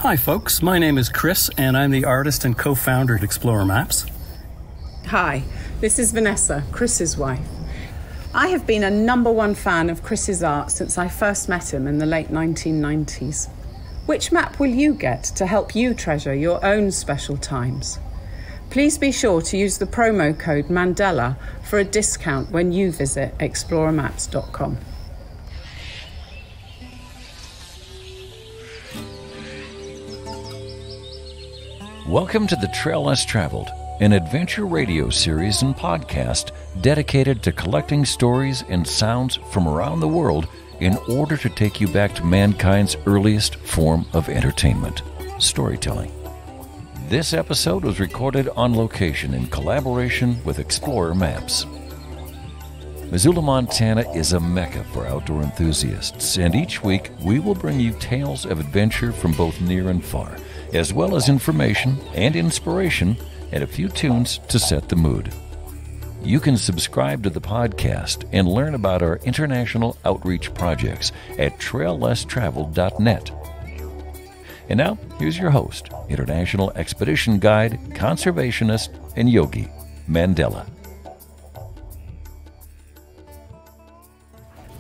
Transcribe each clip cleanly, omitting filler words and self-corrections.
Hi folks, my name is Chris and I'm the artist and co-founder at Explorer Maps. Hi, this is Vanessa, Chris's wife. I have been a #1 fan of Chris's art since I first met him in the late 1990s. Which map will you get to help you treasure your own special times? Please be sure to use the promo code Mandela for a discount when you visit explorermaps.com. Welcome to The Trail Less Traveled, an adventure radio series and podcast dedicated to collecting stories and sounds from around the world in order to take you back to mankind's earliest form of entertainment, storytelling. This episode was recorded on location in collaboration with Explorer Maps. Missoula, Montana is a mecca for outdoor enthusiasts, and each week we will bring you tales of adventure from both near and far, as well as information and inspiration and a few tunes to set the mood. You can subscribe to the podcast and learn about our international outreach projects at traillesstraveled.net. And now, here's your host, International Expedition Guide, Conservationist, and Yogi, Mandela.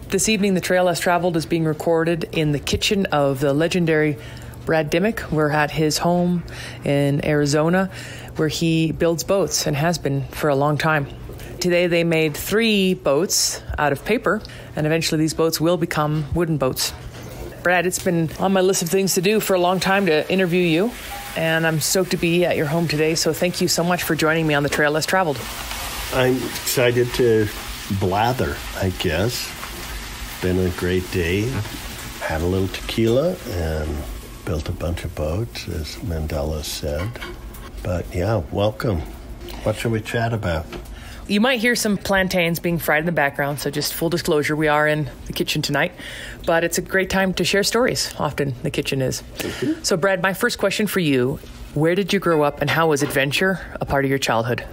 This evening, The Trail Less Traveled is being recorded in the kitchen of the legendary Brad Dimock. We're at his home in Arizona, where he builds boats and has been for a long time. Today they made 3 boats out of paper, and eventually these boats will become wooden boats. Brad, it's been on my list of things to do for a long time to interview you, and I'm stoked to be at your home today, so thank you so much for joining me on The Trail Less Traveled. I'm excited to blather, I guess. Been a great day. Had a little tequila and built a bunch of boats, as Mandela said. But yeah, welcome. What should we chat about? You might hear some plantains being fried in the background, so just full disclosure, we are in the kitchen tonight. But it's a great time to share stories, often the kitchen is. Mm-hmm. So Brad, my first question for you, where did you grow up and how was adventure a part of your childhood?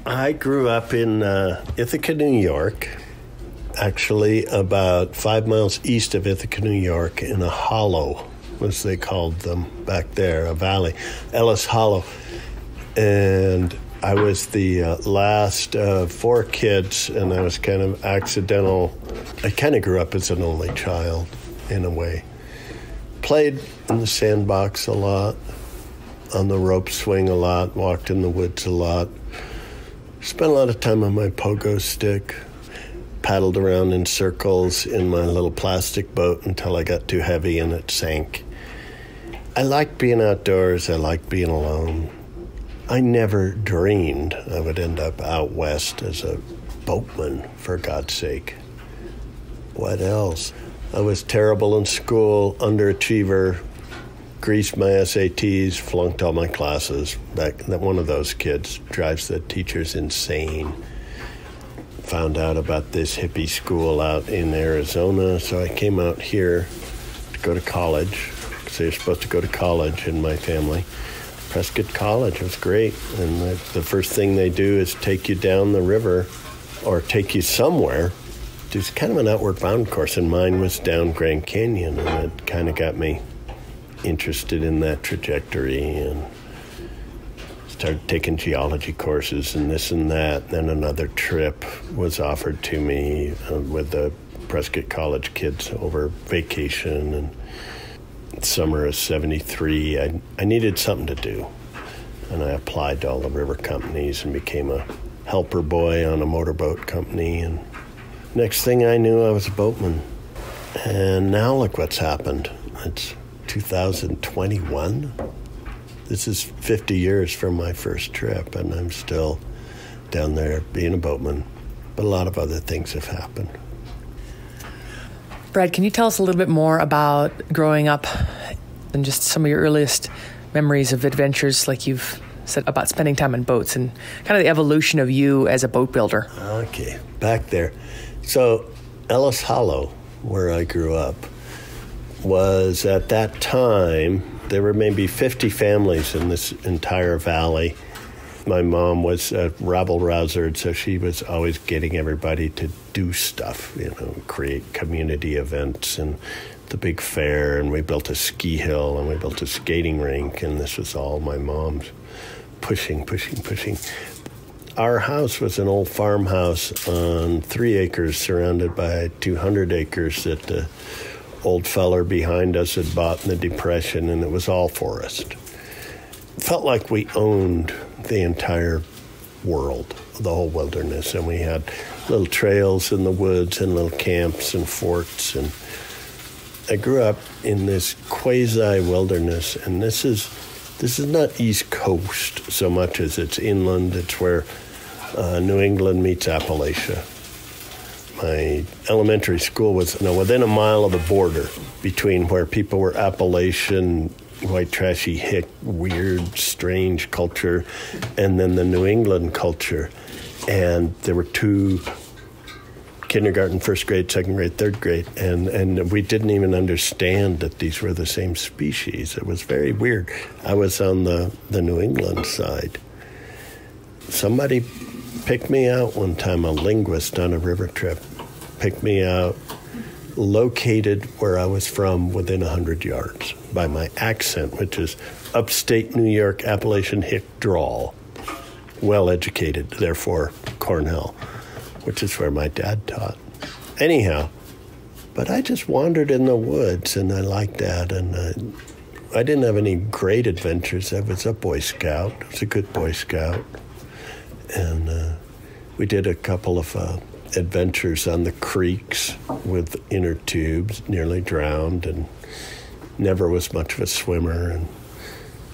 I grew up in Ithaca, New York. Actually, about 5 miles east of Ithaca, New York, in a hollow, as they called them back there, a valley, Ellis Hollow. And I was the last of 4 kids, and I was kind of accidental. I kind of grew up as an only child, in a way. Played in the sandbox a lot, on the rope swing a lot, walked in the woods a lot. Spent a lot of time on my pogo stick. Paddled around in circles in my little plastic boat until I got too heavy and it sank. I liked being outdoors. I liked being alone. I never dreamed I would end up out west as a boatman, for God's sake. What else? I was terrible in school, underachiever, greased my SATs, flunked all my classes. That one of those kids drives the teachers insane. Found out about this hippie school out in Arizona, so I came out here to go to college, because they were supposed to go to college in my family. Prescott College was great, and the first thing they do is take you down the river, or take you somewhere. It's kind of an outward bound course, and mine was down Grand Canyon, and it kind of got me interested in that trajectory, and started taking geology courses and this and that. Then another trip was offered to me with the Prescott College kids over vacation. And summer of 73, I needed something to do. And I applied to all the river companies and became a helper boy on a motorboat company. And next thing I knew, I was a boatman. And now look what's happened. It's 2021. This is 50 years from my first trip, and I'm still down there being a boatman. But a lot of other things have happened. Brad, can you tell us a little bit more about growing up and just some of your earliest memories of adventures, like you've said, about spending time on boats and kind of the evolution of you as a boat builder? Okay, back there. So Ellis Hollow, where I grew up, was at that time, there were maybe 50 families in this entire valley. My mom was a rabble-rouser, so she was always getting everybody to do stuff, create community events. And built a big fair, and we built a ski hill, and we built a skating rink, and this was all my mom's pushing. Our house was an old farmhouse on 3 acres surrounded by 200 acres that the old feller behind us had bought in the Depression, and it was all forest. It felt like we owned the entire world, the whole wilderness, and we had little trails in the woods and little camps and forts. And I grew up in this quasi-wilderness, and this is not East Coast so much as it's inland. It's where New England meets Appalachia. My elementary school was within a mile of the border between where people were Appalachian, white, trashy, hick, weird, strange culture, and then the New England culture. And there were 2 kindergarten, first grade, second grade, third grade, and we didn't even understand that these were the same species. It was very weird. I was on the New England side. Somebody picked me out one time, a linguist on a river trip, picked me out, located where I was from within 100 yards by my accent, which is upstate New York Appalachian hick drawl. Well-educated, therefore Cornell, which is where my dad taught. Anyhow, but I just wandered in the woods, and I liked that. And I didn't have any great adventures. I was a Boy Scout. I was a good Boy Scout. And we did a couple of adventures on the creeks with inner tubes, nearly drowned, and never was much of a swimmer, and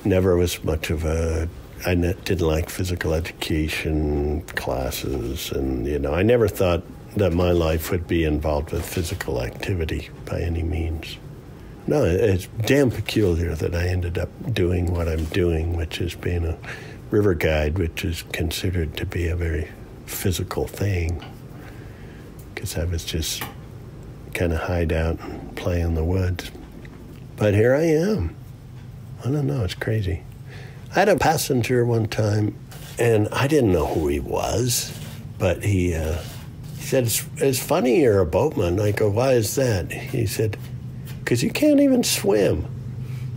never was much of a... I didn't like physical education classes, and, I never thought that my life would be involved with physical activity by any means. No, it's damn peculiar that I ended up doing what I'm doing, which is being a river guide, which is considered to be a very physical thing, because I was just kind of hide out and play in the woods. But here I am. I don't know, it's crazy. I had a passenger one time, and I didn't know who he was, but he said, it's funny you're a boatman. I go, why is that? He said, because you can't even swim.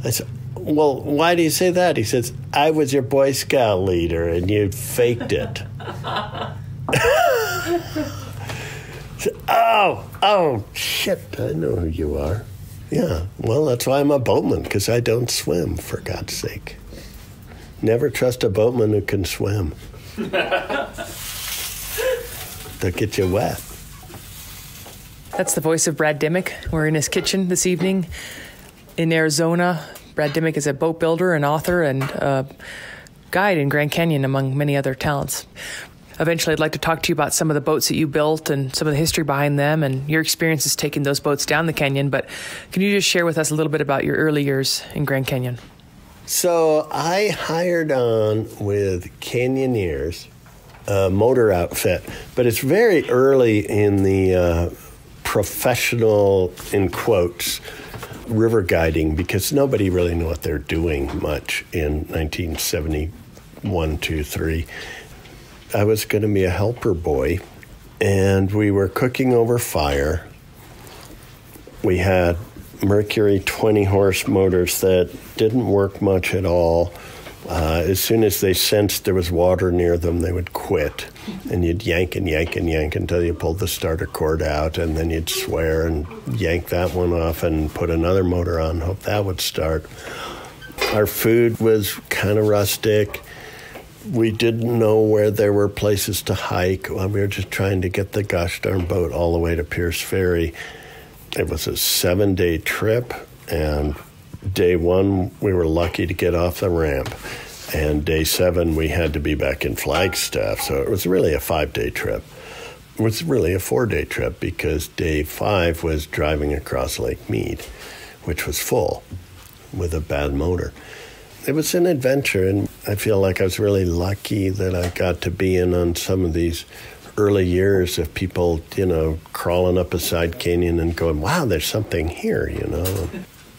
I said, well, why do you say that? He says, I was your Boy Scout leader, and you faked it. Oh, shit, I know who you are. Yeah, well, that's why I'm a boatman, because I don't swim, for God's sake. Never trust a boatman who can swim. They'll get you wet. That's the voice of Brad Dimock. We're in his kitchen this evening in Arizona. Brad Dimock is a boat builder, an author, and a guide in Grand Canyon, among many other talents. Eventually, I'd like to talk to you about some of the boats that you built and some of the history behind them and your experiences taking those boats down the canyon. But can you just share with us a little bit about your early years in Grand Canyon? So I hired on with Canyoneers, a motor outfit, but it's very early in the professional, in quotes, river guiding, because nobody really knew what they're doing much in 1971, 2, 3. I was going to be a helper boy, and we were cooking over fire. We had Mercury 20-horse motors that didn't work much at all. As soon as they sensed there was water near them, they would quit. And you'd yank and yank and yank until you pulled the starter cord out, and then you'd swear and yank that one off and put another motor on, hope that would start. Our food was kind of rustic. We didn't know where there were places to hike. We were just trying to get the gosh darn boat all the way to Pierce Ferry. It was a 7-day trip, and day 1, we were lucky to get off the ramp. And day 7, we had to be back in Flagstaff, so it was really a 5-day trip. It was really a 4-day trip, because day 5 was driving across Lake Mead, which was full with a bad motor. It was an adventure, and I feel like I was really lucky that I got to be in on some of these early years of people, crawling up a side canyon and going, wow, there's something here,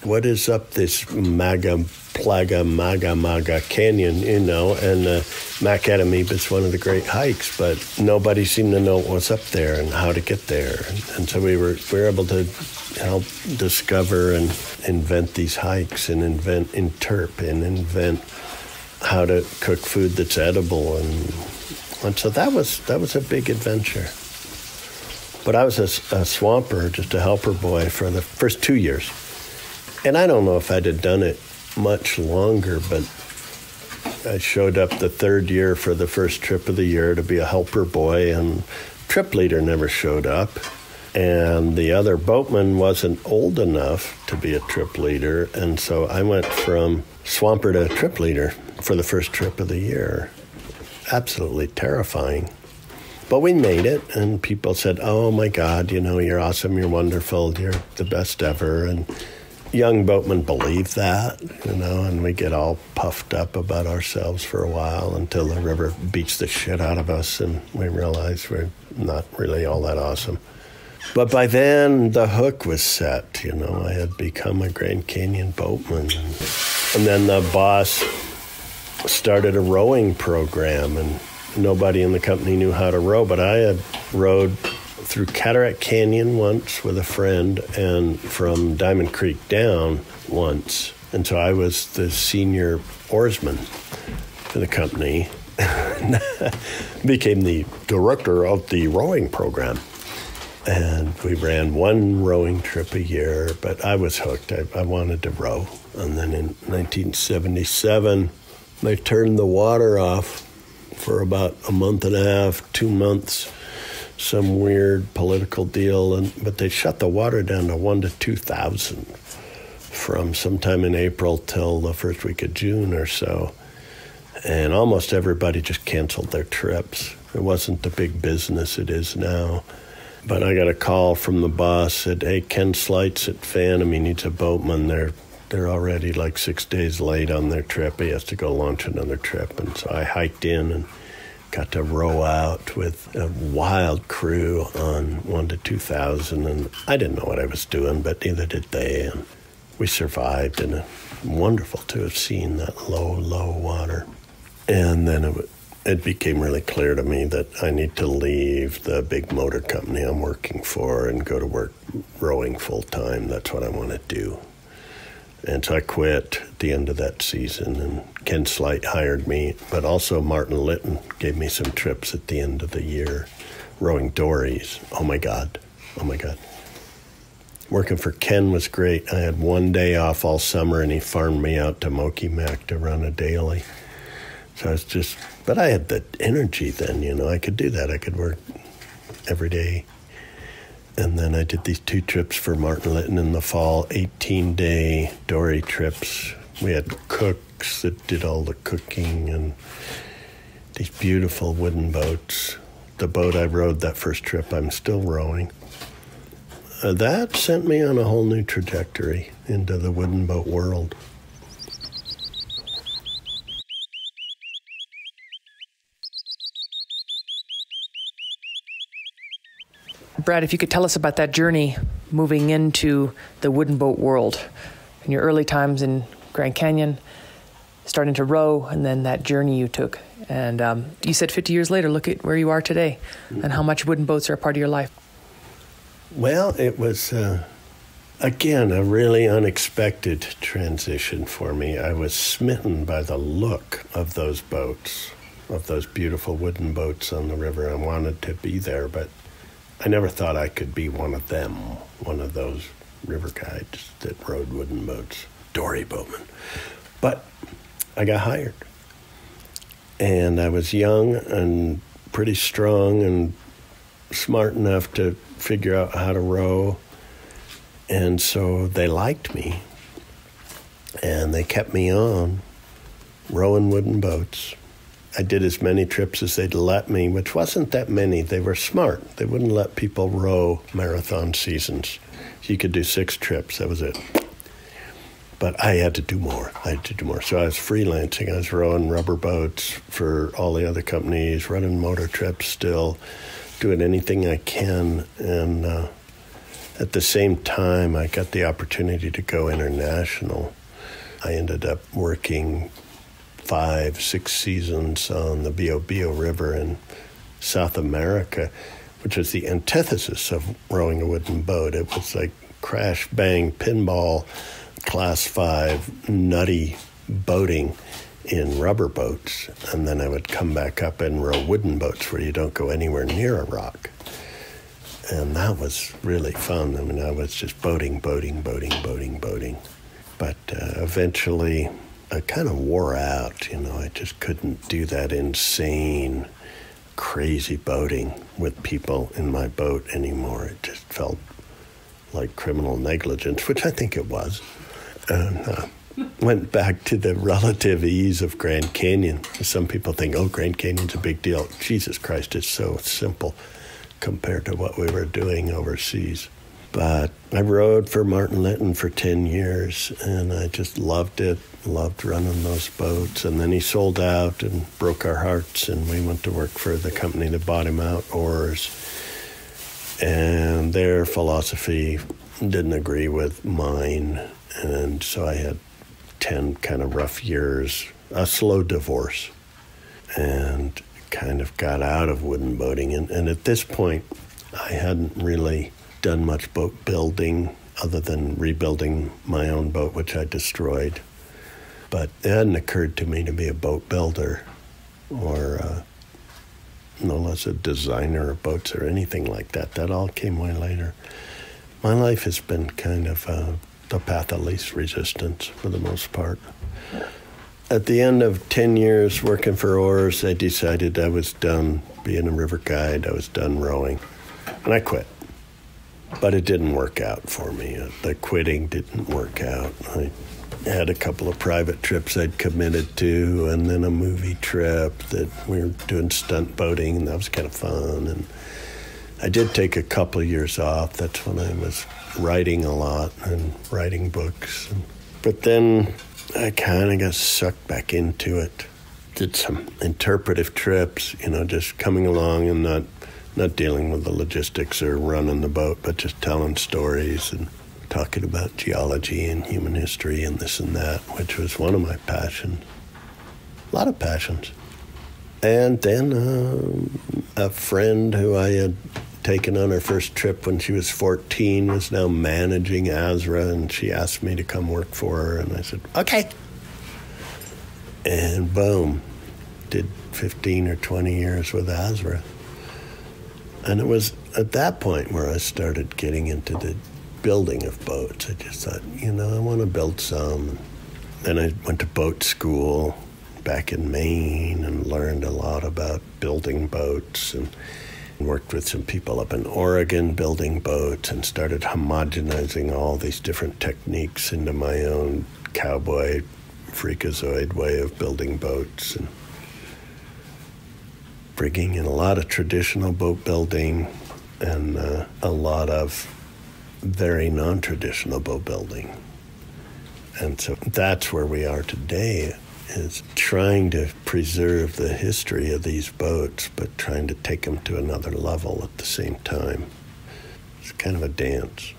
what is up this Maga Canyon, and Macadamia is one of the great hikes, but nobody seemed to know what's up there and how to get there. And so we were able to help discover and invent these hikes and interp and invent how to cook food that's edible. And so that was a big adventure. But I was a swamper, just a helper boy for the first 2 years. And I don't know if I'd have done it much longer, but I showed up the third year for the first trip of the year to be a helper boy, and trip leader never showed up. And the other boatman wasn't old enough to be a trip leader, and so I went from swamper to trip leader for the first trip of the year. Absolutely terrifying. But we made it, and people said, oh my God, you're awesome, you're wonderful, you're the best ever. And young boatmen believe that, and we get all puffed up about ourselves for a while until the river beats the shit out of us and we realize we're not really all that awesome. But by then, the hook was set, I had become a Grand Canyon boatman. And then the boss started a rowing program, and nobody in the company knew how to row, but I had rowed through Cataract Canyon once with a friend and from Diamond Creek down once. And so I was the senior oarsman for the company. Became the director of the rowing program. And we ran one rowing trip a year, but I was hooked. I wanted to row. And then in 1977, they turned the water off for about a month and a half, 2 months, some weird political deal, but they shut the water down to 1 to 2,000 from sometime in April till the first week of June or so. And almost everybody just canceled their trips. It wasn't the big business it is now. But I got a call from the boss, said, hey, Ken Slights at Phantom, he needs a boatman. They're already like 6 days late on their trip. He has to go launch another trip. And so I hiked in and got to row out with a wild crew on 1 to 2,000. And I didn't know what I was doing, but neither did they. And we survived, and it's wonderful to have seen that low, low water. And then it became really clear to me that I need to leave the big motor company I'm working for and go to work rowing full-time. That's what I want to do. And so I quit at the end of that season, and Ken Slight hired me, but also Martin Litton gave me some trips at the end of the year, rowing dories. Oh my God. Working for Ken was great. I had 1 day off all summer, and he farmed me out to Moki Mac to run a daily. So I was but I had the energy then, I could do that. I could work every day. And then I did these 2 trips for Martin Litton in the fall, 18-day dory trips. We had cooks that did all the cooking and these beautiful wooden boats. The boat I rowed that first trip, I'm still rowing. That sent me on a whole new trajectory into the wooden boat world. Brad, if you could tell us about that journey moving into the wooden boat world, in your early times in Grand Canyon, starting to row, and then that journey you took. And you said 50 years later, look at where you are today and how much wooden boats are a part of your life. Well, it was, again, a really unexpected transition for me. I was smitten by the look of those boats, of those beautiful wooden boats on the river. I wanted to be there, but I never thought I could be one of them, one of those river guides that rode wooden boats, dory boatmen. But I got hired. And I was young and pretty strong and smart enough to figure out how to row. And so they liked me. And they kept me on rowing wooden boats. I did as many trips as they'd let me, which wasn't that many. They were smart. They wouldn't let people row marathon seasons. You could do 6 trips. That was it. But I had to do more. So I was freelancing. I was rowing rubber boats for all the other companies, running motor trips still, doing anything I can. And At the same time, I got the opportunity to go international. I ended up working 5-6 seasons on the Bio River in South America, which was the antithesis of rowing a wooden boat. It was like crash, bang, pinball, class 5, nutty boating in rubber boats. And then I would come back up and row wooden boats where you don't go anywhere near a rock. And that was really fun. I mean, I was just boating. But eventually, I kind of wore out. You know, I just couldn't do that insane, crazy boating with people in my boat anymore. It just felt like criminal negligence, which I think it was. And went back to the relative ease of Grand Canyon. Some people think, oh, Grand Canyon's a big deal. Jesus Christ, it's so simple compared to what we were doing overseas. But I rowed for Martin Litton for 10 years, and I just loved it, loved running those boats. And then he sold out and broke our hearts, and we went to work for the company that bought him out, Oars. And their philosophy didn't agree with mine, and so I had 10 kind of rough years, a slow divorce, and kind of got out of wooden boating. And at this point, I hadn't really done much boat building other than rebuilding my own boat, which I destroyed. But it hadn't occurred to me to be a boat builder or no less a designer of boats or anything like that. That all came way later. My life has been kind of the path of least resistance for the most part. At the end of 10 years working for Oars, I decided I was done being a river guide. I was done rowing, and I quit. But it didn't work out for me. The quitting didn't work out. I had a couple of private trips I'd committed to, and then a movie trip that we were doing stunt boating, and that was kind of fun. And I did take a couple of years off. That's when I was writing a lot and writing books. But then I kind of got sucked back into it. Did some interpretive trips, you know, just coming along and not dealing with the logistics or running the boat, but just telling stories and talking about geology and human history and this and that, which was one of my passions. A lot of passions. And then a friend who I had taken on her first trip when she was 14 was now managing Azra, and she asked me to come work for her, and I said, okay. And boom, did 15 or 20 years with Azra. And it was at that point where I started getting into the building of boats. I just thought, you know, I want to build some. Then I went to boat school back in Maine and learned a lot about building boats, and worked with some people up in Oregon building boats, and started homogenizing all these different techniques into my own cowboy freakazoid way of building boats, and bringing in a lot of traditional boat building and a lot of very non-traditional boat building. And so that's where we are today, is trying to preserve the history of these boats, but trying to take them to another level at the same time. It's kind of a dance.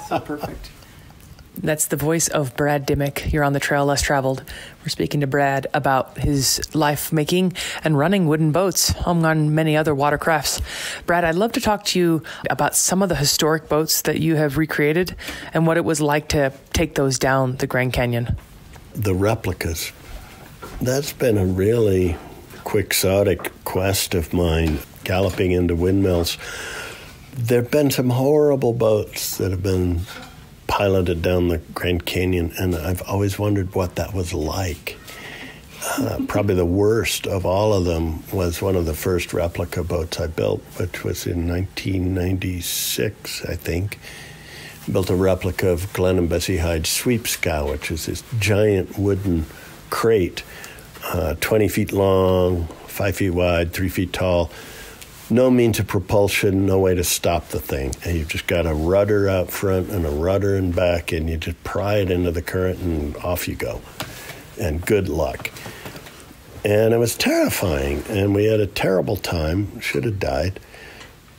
So perfect. That's the voice of Brad Dimock. You're on The Trail Less Traveled. We're speaking to Brad about his life making and running wooden boats, among many other watercrafts. Brad, I'd love to talk to you about some of the historic boats that you have recreated and what it was like to take those down the Grand Canyon. The replicas. That's been a really quixotic quest of mine, galloping into windmills. There have been some horrible boats that have been piloted down the Grand Canyon, and I've always wondered what that was like. Probably the worst of all of them was one of the first replica boats I built, which was in 1996, I think. Built a replica of Glenn and Bessie Hyde's sweep scow, which is this giant wooden crate, 20 feet long, 5 feet wide, 3 feet tall. No means of propulsion, no way to stop the thing. And you've just got a rudder out front and a rudder in back, and you just pry it into the current and off you go. And good luck. And it was terrifying, and we had a terrible time. Should have died.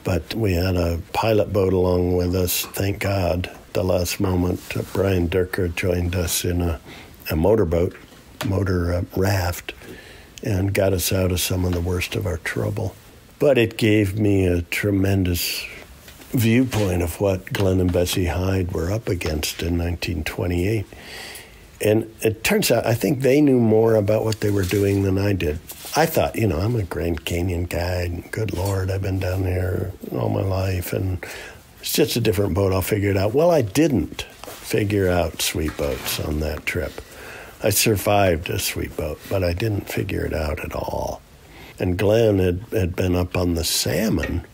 But we had a pilot boat along with us, thank God. The last moment, Brian Durker joined us in a motor raft, and got us out of some of the worst of our trouble. But it gave me a tremendous viewpoint of what Glenn and Bessie Hyde were up against in 1928. And it turns out, I think they knew more about what they were doing than I did. I thought, I'm a Grand Canyon guy, and good Lord, I've been down there all my life, and it's just a different boat, I'll figure it out. Well, I didn't figure out sweet boats on that trip. I survived a sweet boat, but I didn't figure it out at all. And Glenn had been up on the Salmon,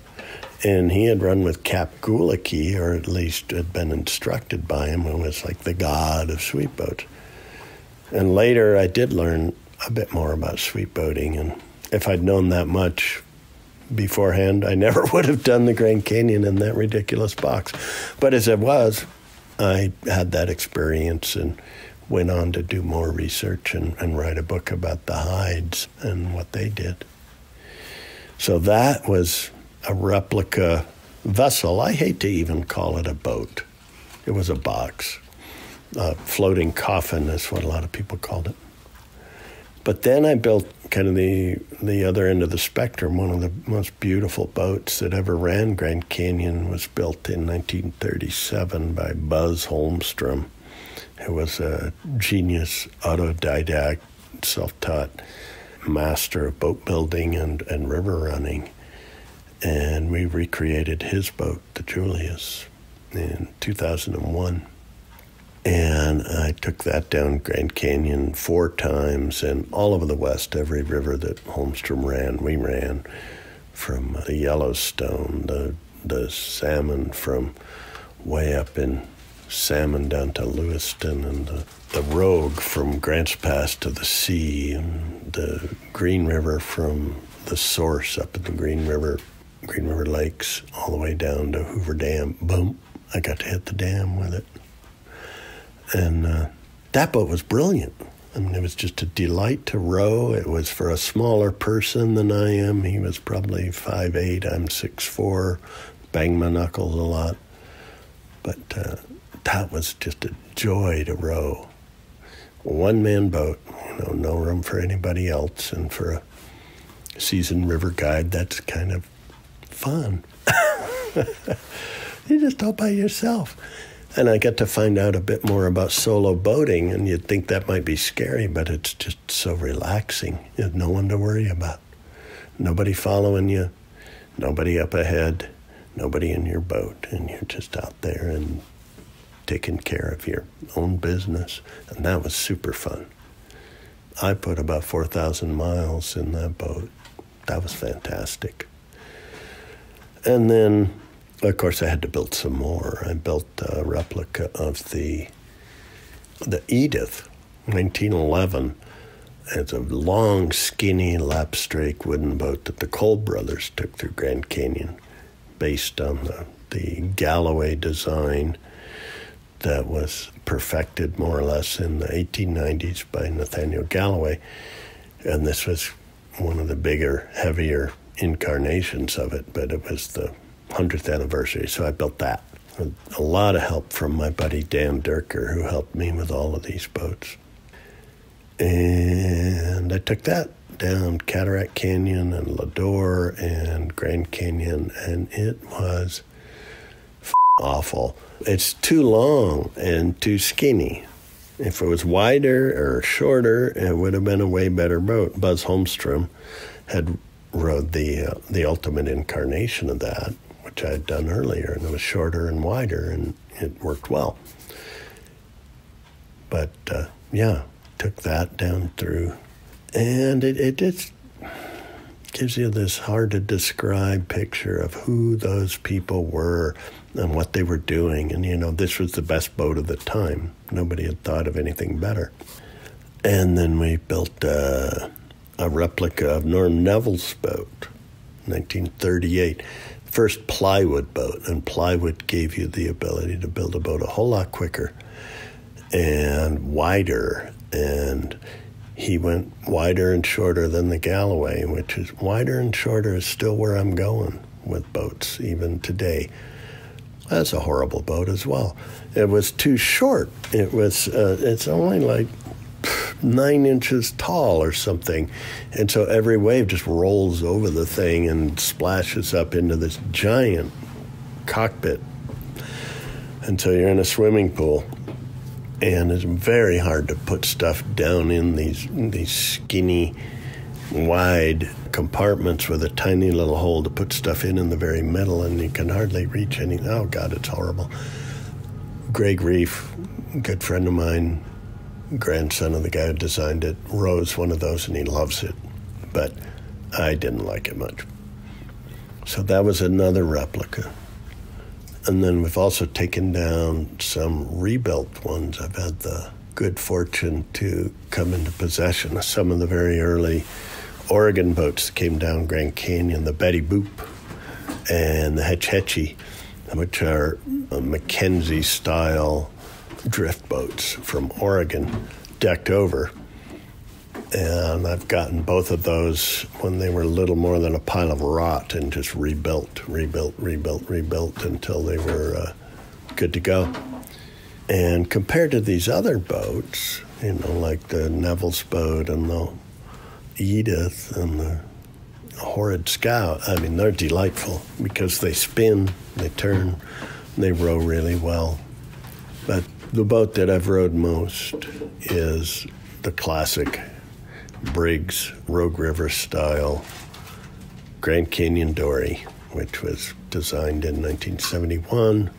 and he had run with Cap Gulicki, or at least had been instructed by him, who was like the god of sweet boats. And later I did learn a bit more about sweet boating, and if I'd known that much beforehand, I never would have done the Grand Canyon in that ridiculous box. But as it was, I had that experience and went on to do more research and write a book about the Hydes and what they did. So that was a replica vessel. I hate to even call it a boat. It was a box. A floating coffin is what a lot of people called it. But then I built kind of the other end of the spectrum. One of the most beautiful boats that ever ran Grand Canyon was built in 1937 by Buzz Holmstrom, who was a genius autodidact, self-taught master of boat building and river running. And we recreated his boat, the Julius, in 2001. And I took that down Grand Canyon 4 times, and all over the West, every river that Holmstrom ran, we ran. From the Yellowstone, the Salmon, from way up in Salmon down to Lewiston, and the Rogue from Grants Pass to the sea, and the Green River from the source up in the Green River Lakes, all the way down to Hoover Dam. Boom, I got to hit the dam with it. And that boat was brilliant. I mean, it was just a delight to row. It was for a smaller person than I am. He was probably 5'8", I'm 6'4", banged my knuckles a lot. But that was just a joy to row. One-man boat, no room for anybody else. And for a seasoned river guide, that's kind of fun. You're just all by yourself. And I got to find out a bit more about solo boating, and you'd think that might be scary, but it's just so relaxing. You have no one to worry about. Nobody following you, nobody up ahead, nobody in your boat, and you're just out there and taking care of your own business. And that was super fun. I put about 4,000 miles in that boat. That was fantastic. And then, of course, I had to build some more. I built a replica of the Edith, 1911. It's a long, skinny, lapstrake wooden boat that the Cole brothers took through Grand Canyon, based on the Galloway design that was perfected more or less in the 1890s by Nathaniel Galloway. And this was one of the bigger, heavier incarnations of it, but it was the 100th anniversary, so I built that. With a lot of help from my buddy Dan Durker, who helped me with all of these boats. And I took that down Cataract Canyon and Lador and Grand Canyon, and it was awful. It's too long and too skinny. If it was wider or shorter, it would have been a way better boat. Buzz Holmstrom had rode the ultimate incarnation of that, which I had done earlier, and it was shorter and wider, and it worked well. But, took that down through, and it just gives you this hard-to-describe picture of who those people were and what they were doing. And, this was the best boat of the time. Nobody had thought of anything better. And then we built a replica of Norm Neville's boat, 1938. First plywood boat, and plywood gave you the ability to build a boat a whole lot quicker and wider. And he went wider and shorter than the Galloway, which is wider and shorter is still where I'm going. with boats, even today. That's a horrible boat as well. It was too short. It's only like 9 inches tall or something. And so every wave just rolls over the thing and splashes up into this giant cockpit. And so you're in a swimming pool, and it's very hard to put stuff down in these skinny, wide compartments with a tiny little hole to put stuff in the very middle, and you can hardly reach anything. Oh, God, it's horrible. Greg Reef, good friend of mine, grandson of the guy who designed it, rows one of those, and he loves it. But I didn't like it much. So that was another replica. And then we've also taken down some rebuilt ones. I've had the good fortune to come into possession of some of the very early Oregon boats that came down Grand Canyon, the Betty Boop and the Hetch Hetchy, which are Mackenzie-style drift boats from Oregon, decked over. And I've gotten both of those when they were little more than a pile of rot and just rebuilt until they were good to go. And compared to these other boats, like the Neville's boat and the Edith and the Horrid Scout, I mean, they're delightful because they spin, they turn, they row really well. But the boat that I've rowed most is the classic Briggs Rogue River style Grand Canyon Dory, which was designed in 1971.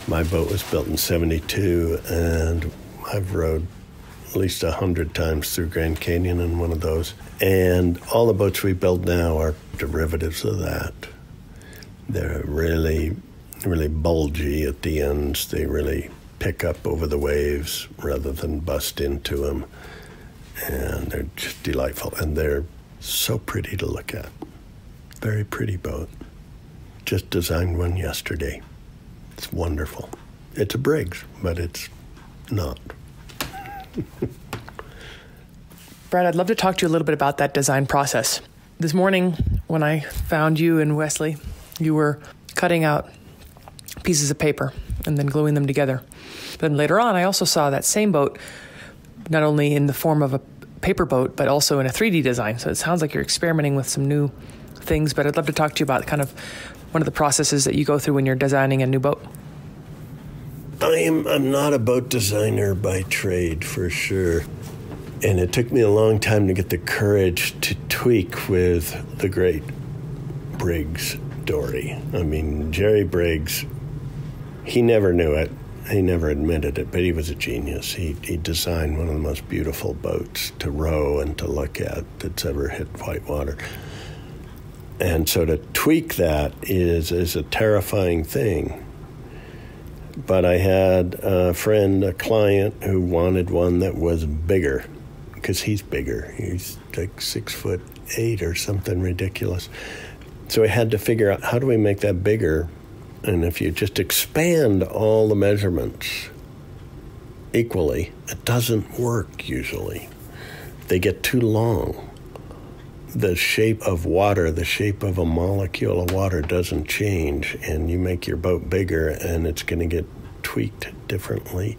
My boat was built in 72, and I've rowed at least 100 times through Grand Canyon in one of those. And all the boats we build now are derivatives of that. They're really, really bulgy at the ends. They really pick up over the waves rather than bust into them. And they're just delightful. And they're so pretty to look at. Very pretty boat. Just designed one yesterday. It's wonderful. It's a Briggs, but it's not. Brad, I'd love to talk to you a little bit about that design process. This morning, when I found you and Wesley, you were cutting out pieces of paper and then gluing them together. Then later on, I also saw that same boat, not only in the form of a paper boat, but also in a 3D design. So it sounds like you're experimenting with some new things, but I'd love to talk to you about kind of one of the processes that you go through when you're designing a new boat. I'm not a boat designer by trade, for sure. And it took me a long time to get the courage to tweak with the great Briggs Dory. I mean, Jerry Briggs, he never knew it. He never admitted it, but he was a genius. He designed one of the most beautiful boats to row and to look at that's ever hit whitewater. And so to tweak that is a terrifying thing. But I had a friend, a client, who wanted one that was bigger, because he's bigger. He's like 6'8" or something ridiculous. So I had to figure out, how do we make that bigger? And if you just expand all the measurements equally, it doesn't work usually. They get too long. The shape of water, the shape of a molecule of water doesn't change, and you make your boat bigger and it's going to get tweaked differently.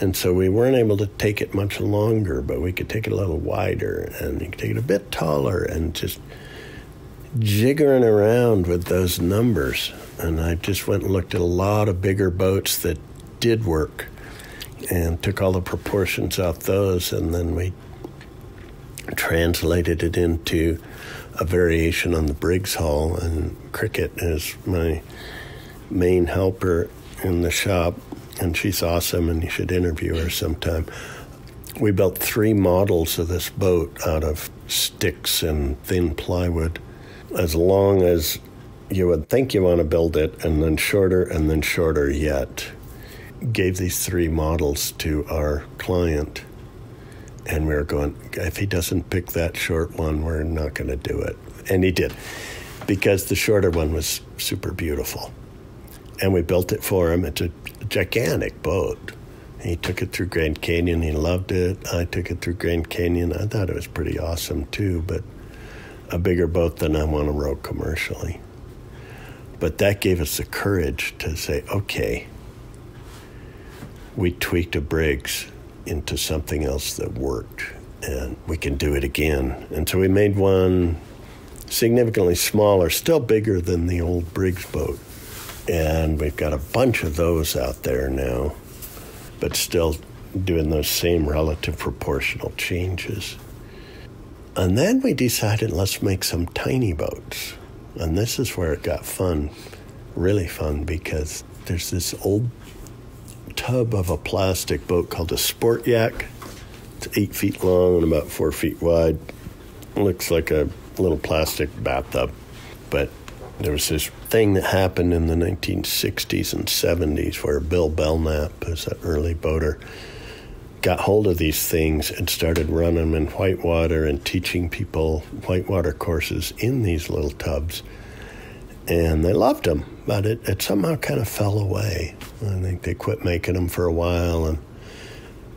And so we weren't able to take it much longer, but we could take it a little wider, and you could take it a bit taller, and just jiggering around with those numbers. And I just went and looked at a lot of bigger boats that did work and took all the proportions off those, and then we translated it into a variation on the Briggs hull. And Cricket is my main helper in the shop, and she's awesome, and you should interview her sometime. We built 3 models of this boat out of sticks and thin plywood, as long as you would think you want to build it, and then shorter yet. Gave these 3 models to our client, and we were going, if he doesn't pick that short one, we're not going to do it. And he did, because the shorter one was super beautiful. And we built it for him. It's a gigantic boat. He took it through Grand Canyon. He loved it. I took it through Grand Canyon. I thought it was pretty awesome, too, but a bigger boat than I want to row commercially. But that gave us the courage to say, okay, we tweaked a Briggs into something else that worked, and we can do it again. And so we made one significantly smaller, still bigger than the old Briggs boat. And we've got a bunch of those out there now, but still doing those same relative proportional changes. And then we decided, let's make some tiny boats. And this is where it got fun, really fun, because there's this old tub of a plastic boat called a sport yak. It's 8 feet long and about 4 feet wide. It looks like a little plastic bathtub. But there was this thing that happened in the 1960s and 70s where Bill Belknap, who's an early boater, got hold of these things and started running them in whitewater and teaching people whitewater courses in these little tubs. And they loved them, but it somehow kind of fell away. I think they quit making them for a while, and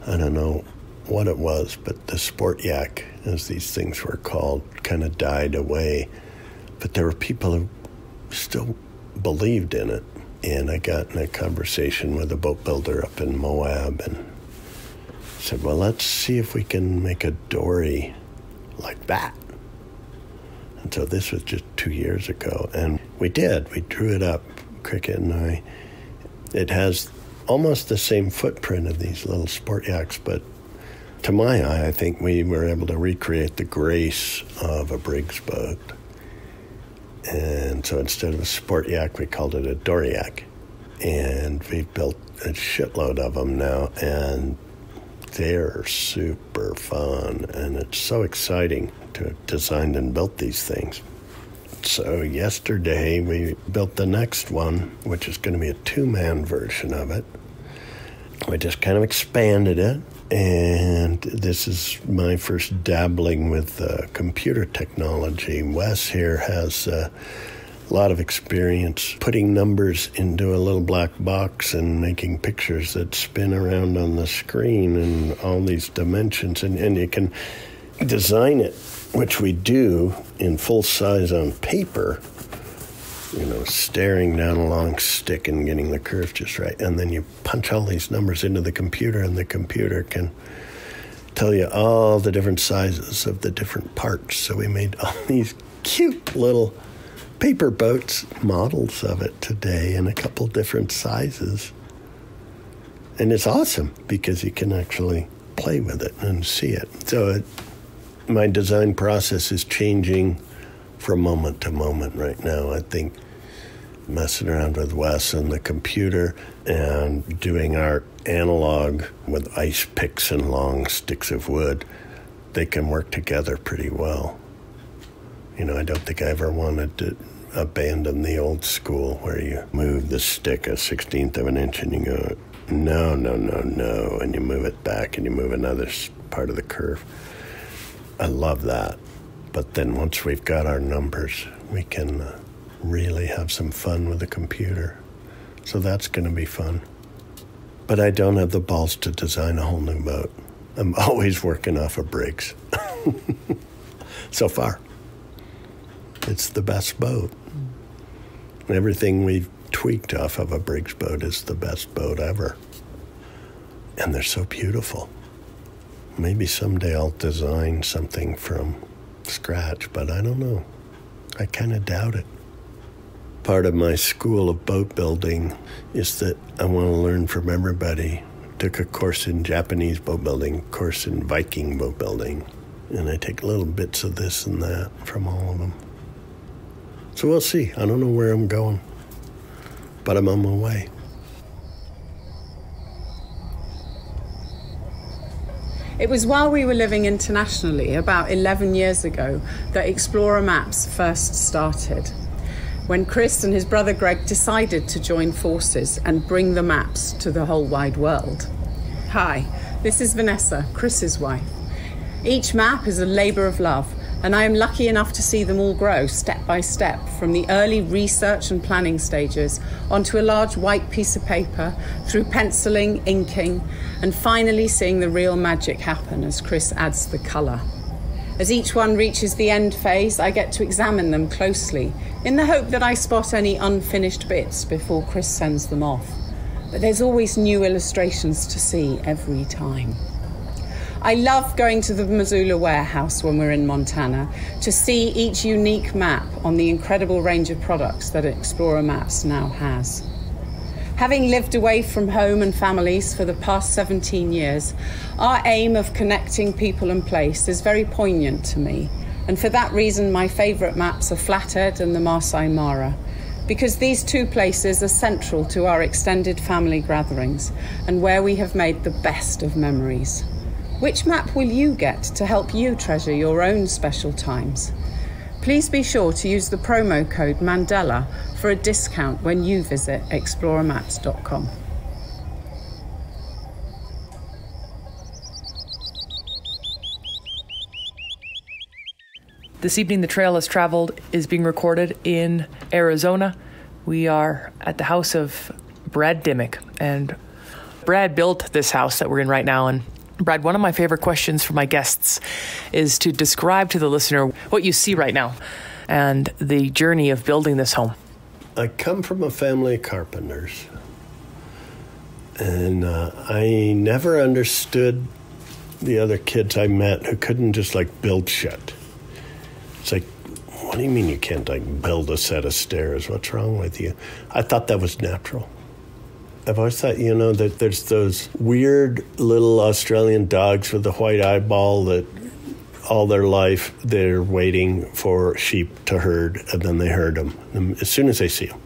I don't know what it was, but the sport yak, as these things were called, kind of died away. But there were people who still believed in it. And I got in a conversation with a boat builder up in Moab and said, well, let's see if we can make a dory like that. And so this was just 2 years ago. And we did. We drew it up, Cricket and I. It has almost the same footprint of these little sport yaks, but to my eye, I think we were able to recreate the grace of a Briggs boat. And so instead of a sport yak, we called it a dory yak. And we've built a shitload of them now, and they're super fun. And it's so exciting to have designed and built these things. So yesterday, we built the next one, which is going to be a 2-man version of it. We just kind of expanded it. And this is my first dabbling with computer technology. Wes here has a lot of experience putting numbers into a little black box and making pictures that spin around on the screen and all these dimensions. And you can design it, which we do in full size on paper, you know, staring down a long stick and getting the curves just right. And then you punch all these numbers into the computer, and the computer can tell you all the different sizes of the different parts. So we made all these cute little paper boats, models of it today in a couple different sizes. And it's awesome because you can actually play with it and see it. So my design process is changing from moment to moment right now. I think messing around with Wes and the computer and doing art analog with ice picks and long sticks of wood, they can work together pretty well. You know, I don't think I ever wanted to abandon the old school where you move the stick a 16th of an inch and you go, no, and you move it back and you move another part of the curve. I love that. But then once we've got our numbers, we can really have some fun with the computer. So that's going to be fun. But I don't have the balls to design a whole new boat. I'm always working off of Briggs. So far, it's the best boat. Everything we've tweaked off of a Briggs boat is the best boat ever. And they're so beautiful. Maybe someday I'll design something from scratch, but I don't know. I kind of doubt it. Part of my school of boat building is that I want to learn from everybody. Took a course in Japanese boat building, course in Viking boat building, and I take little bits of this and that from all of them. So we'll see. I don't know where I'm going, but I'm on my way. It was while we were living internationally, about 11 years ago, that Explorer Maps first started, when Chris and his brother Greg decided to join forces and bring the maps to the whole wide world. Hi, this is Vanessa, Chris's wife. Each map is a labour of love, and I am lucky enough to see them all grow step by step from the early research and planning stages onto a large white piece of paper, through penciling, inking, and finally seeing the real magic happen as Chris adds the colour. As each one reaches the end phase, I get to examine them closely, in the hope that I spot any unfinished bits before Chris sends them off. But there's always new illustrations to see every time. I love going to the Missoula warehouse when we're in Montana to see each unique map on the incredible range of products that Explorer Maps now has. Having lived away from home and families for the past 17 years, our aim of connecting people and place is very poignant to me. And for that reason, my favourite maps are Flathead and the Masai Mara, because these two places are central to our extended family gatherings and where we have made the best of memories. Which map will you get to help you treasure your own special times? Please be sure to use the promo code Mandela for a discount when you visit explorermaps.com. This evening, The Trail Has Traveled is being recorded in Arizona. We are at the house of Brad Dimock, and Brad built this house that we're in right now. And Brad, one of my favorite questions for my guests is to describe to the listener what you see right now and the journey of building this home. I come from a family of carpenters, and I never understood the other kids I met who couldn't just build shit. It's like, what do you mean you can't build a set of stairs? What's wrong with you? I thought that was natural. I've always thought, that there's those weird little Australian dogs with a white eyeball that all their life they're waiting for sheep to herd, and then they herd them as soon as they see them.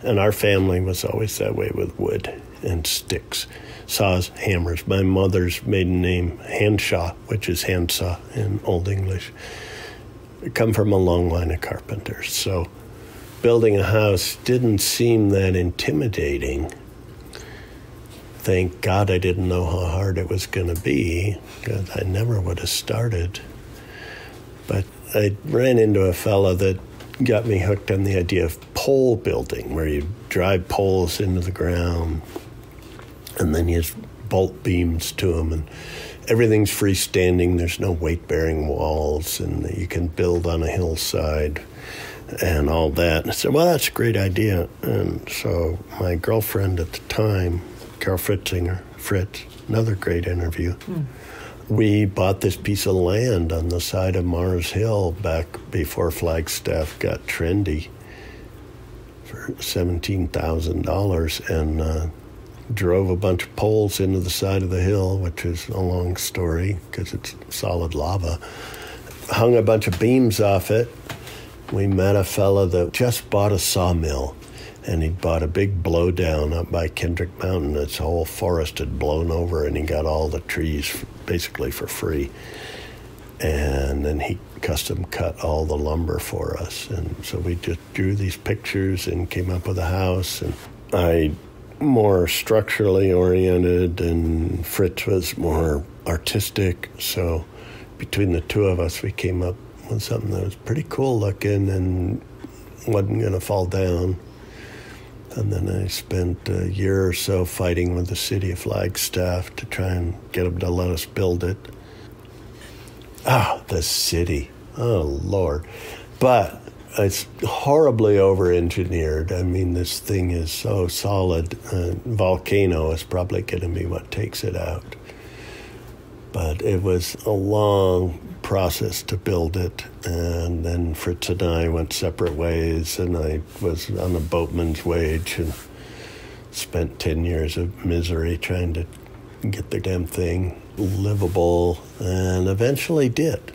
And our family was always that way with wood and sticks, saws, hammers. My mother's maiden name, Hanshaw, which is handsaw in Old English, come from a long line of carpenters. So building a house didn't seem that intimidating. Thank God I didn't know how hard it was going to be, because I never would have started. But I ran into a fella that got me hooked on the idea of pole building, where you drive poles into the ground and then you just bolt beams to them, and everything's freestanding. There's no weight-bearing walls, and you can build on a hillside and all that. And I said, well, that's a great idea. And so my girlfriend at the time, Carol Fritz, another great interview. We bought this piece of land on the side of Mars Hill back before Flagstaff got trendy for $17,000, and drove a bunch of poles into the side of the hill, which is a long story because it's solid lava. Hung a bunch of beams off it. We met a fella that just bought a sawmill, and he bought a big blowdown up by Kendrick Mountain. Its whole forest had blown over, and he got all the trees basically for free. And then he custom cut all the lumber for us. And so we just drew these pictures and came up with a house. And I more structurally oriented, and Fritz was more artistic. So between the two of us, we came up with something that was pretty cool looking and wasn't going to fall down. And then I spent a year or so fighting with the city of Flagstaff to try and get them to let us build it. The city. Oh, Lord. But it's horribly over-engineered. I mean, this thing is so solid. Volcano is probably going to be what takes it out. But it was a long process to build it, and then Fritz and I went separate ways, and I was on a boatman's wage and spent 10 years of misery trying to get the damn thing livable, and eventually did.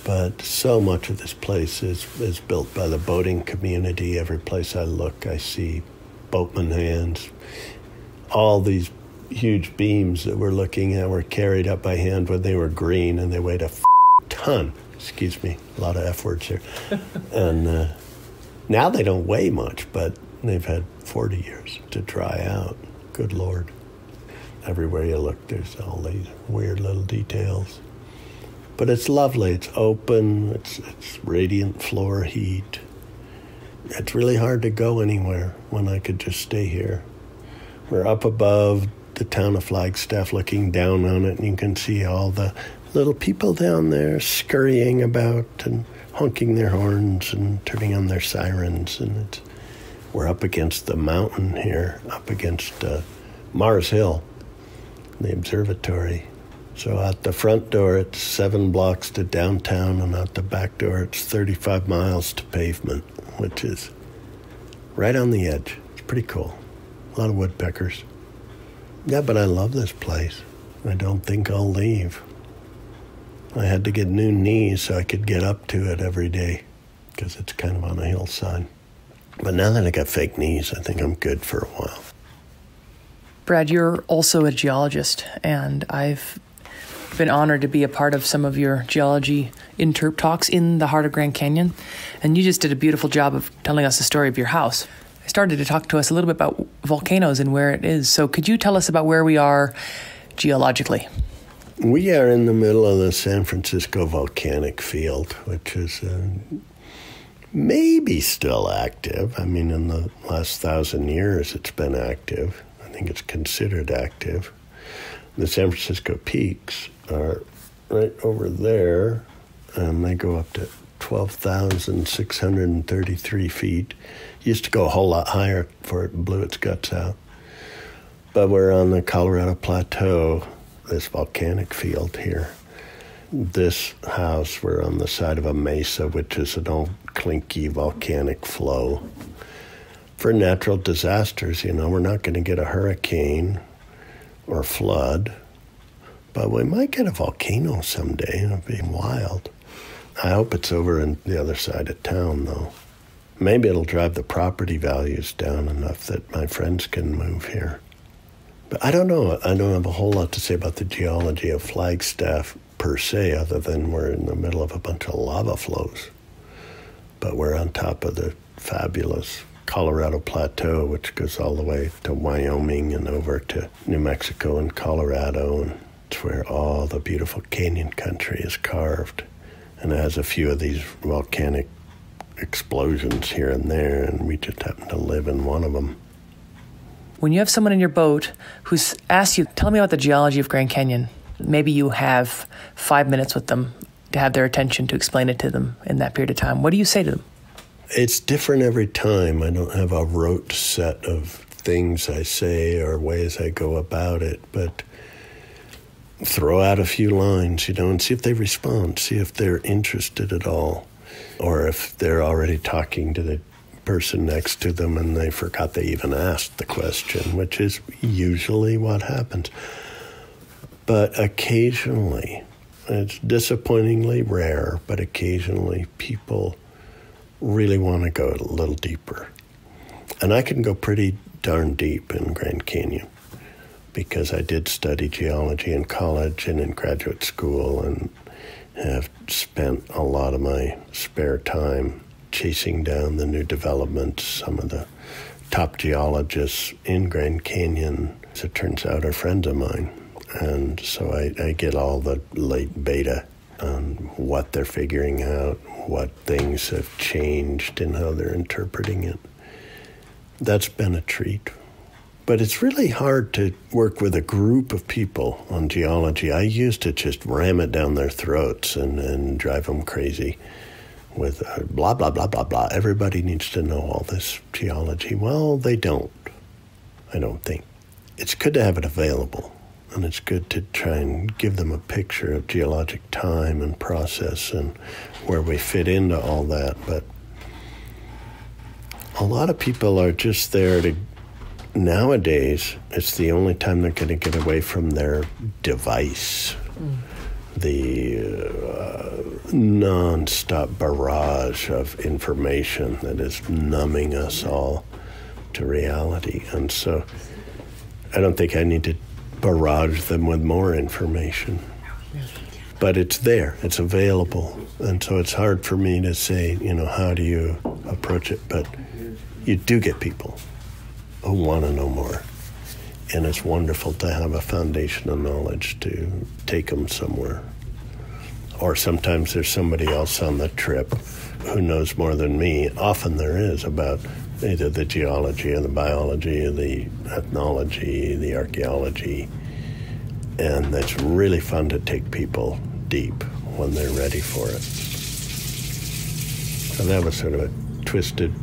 But so much of this place is built by the boating community. Every place I look, I see boatman hands. All these huge beams that we're looking at were carried up by hand when they were green, and they weighed a ton. Excuse me, a lot of F words here. And now they don't weigh much, but they've had 40 years to dry out. Good Lord. Everywhere you look, there's all these weird little details. But it's lovely. It's open. It's radiant floor heat. It's really hard to go anywhere when I could just stay here. We're up above the town of Flagstaff, looking down on it, and you can see all the little people down there scurrying about and honking their horns and turning on their sirens. And we're up against the mountain here, up against Mars Hill, the observatory. So out the front door, it's 7 blocks to downtown, and out the back door, it's 35 miles to pavement, which is right on the edge. It's pretty cool. A lot of woodpeckers. Yeah, but I love this place. I don't think I'll leave. I had to get new knees so I could get up to it every day because it's kind of on a hillside. But now that I got fake knees, I think I'm good for a while. Brad, you're also a geologist, and I've been honored to be a part of some of your geology interp talks in the heart of Grand Canyon, and you just did a beautiful job of telling us the story of your house. I started to talk to us a little bit about volcanoes and where it is. So could you tell us about where we are geologically? We are in the middle of the San Francisco volcanic field, which is maybe still active. I mean, in the last 1,000 years, it's been active. I think it's considered active. The San Francisco peaks are right over there, and they go up to 12,633 feet. Used to go a whole lot higher before it blew its guts out. But we're on the Colorado Plateau, this volcanic field here. This house, we're on the side of a mesa, which is an old clinky volcanic flow. For natural disasters, we're not going to get a hurricane or flood, but we might get a volcano someday. It'll be wild. I hope it's over on the other side of town, though. Maybe it'll drive the property values down enough that my friends can move here. But I don't know. I don't have a whole lot to say about the geology of Flagstaff per se, other than we're in the middle of a bunch of lava flows. But we're on top of the fabulous Colorado Plateau, which goes all the way to Wyoming and over to New Mexico and Colorado. And it's where all the beautiful canyon country is carved. And it has a few of these volcanic explosions here and there, and we just happen to live in one of them. When you have someone in your boat who's asked you, tell me about the geology of Grand Canyon, maybe you have 5 minutes with them to have their attention to explain it to them in that period of time. What do you say to them? It's different every time. I don't have a rote set of things I say or ways I go about it, but throw out a few lines, and see if they respond, see if they're interested at all, or if they're already talking to the person next to them and they forgot they even asked the question, which is usually what happens. But occasionally, it's disappointingly rare, but occasionally people really want to go a little deeper. And I can go pretty darn deep in Grand Canyon because I did study geology in college and in graduate school, and have spent a lot of my spare time chasing down the new developments. Some of the top geologists in Grand Canyon, as it turns out, are friends of mine. And so I get all the late beta on what they're figuring out, what things have changed and how they're interpreting it. That's been a treat. But it's really hard to work with a group of people on geology. I used to just ram it down their throats and drive them crazy with blah, blah, blah, blah, blah. Everybody needs to know all this geology. Well, they don't, I don't think. It's good to have it available, and it's good to try and give them a picture of geologic time and process and where we fit into all that. But a lot of people are just there to, nowadays, it's the only time they're going to get away from their device. The non-stop barrage of information that is numbing us all to reality. And so I don't think I need to barrage them with more information. But it's there, it's available. And so it's hard for me to say, how do you approach it? But you do get people who want to know more. And it's wonderful to have a foundation of knowledge to take them somewhere. Or sometimes there's somebody else on the trip who knows more than me. Often there is, about either the geology or the biology or the ethnology, the archaeology. And that's really fun to take people deep when they're ready for it. So that was sort of a twisted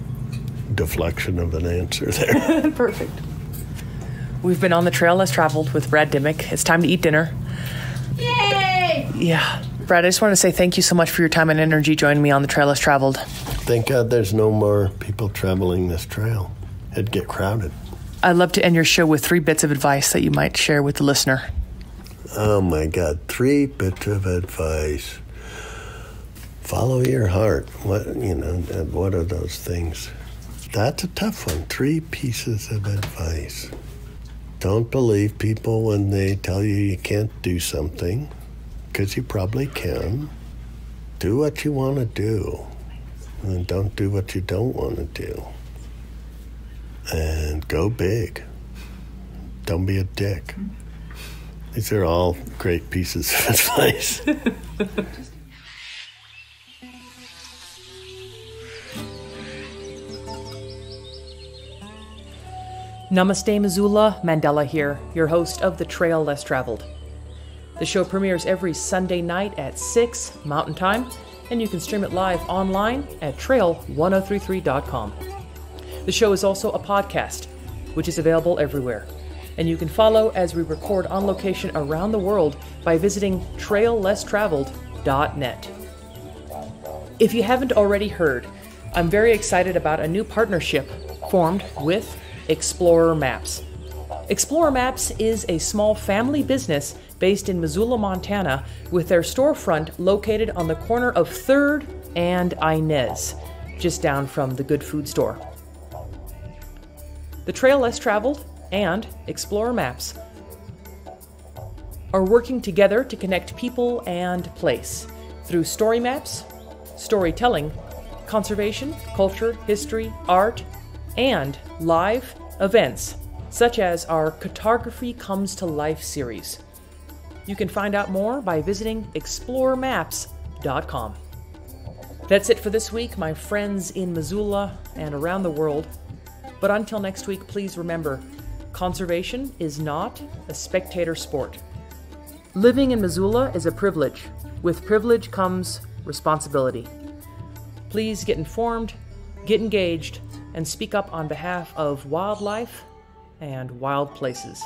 deflection of an answer there. Perfect. We've been on the trail less traveled with Brad Dimock. It's time to eat dinner. Yay! Yeah. Brad, I just want to say thank you so much for your time and energy joining me on the trail less traveled. Thank God there's no more people traveling this trail. It'd get crowded. I'd love to end your show with 3 bits of advice that you might share with the listener. Oh my God, 3 bits of advice. Follow your heart. What are those things? That's a tough one. 3 pieces of advice. Don't believe people when they tell you you can't do something, because you probably can. Do what you want to do, and don't do what you don't want to do. And go big. Don't be a dick. These are all great pieces of advice. Namaste, Missoula. Mandela here, your host of The Trail Less Traveled. The show premieres every Sunday night at 6 Mountain Time, and you can stream it live online at trail1033.com. The show is also a podcast, which is available everywhere, and you can follow as we record on location around the world by visiting traillesstraveled.net. If you haven't already heard, I'm very excited about a new partnership formed with Explorer Maps. Explorer Maps is a small family business based in Missoula, Montana, with their storefront located on the corner of 3rd and Inez, just down from the Good Food store. The Trail Less Traveled and Explorer Maps are working together to connect people and place through story maps, storytelling, conservation, culture, history, art, and live events, such as our Cartography Comes to Life series. You can find out more by visiting explorermaps.com. That's it for this week, my friends in Missoula and around the world. But until next week, please remember, conservation is not a spectator sport. Living in Missoula is a privilege. With privilege comes responsibility. Please get informed, get engaged, and speak up on behalf of wildlife and wild places.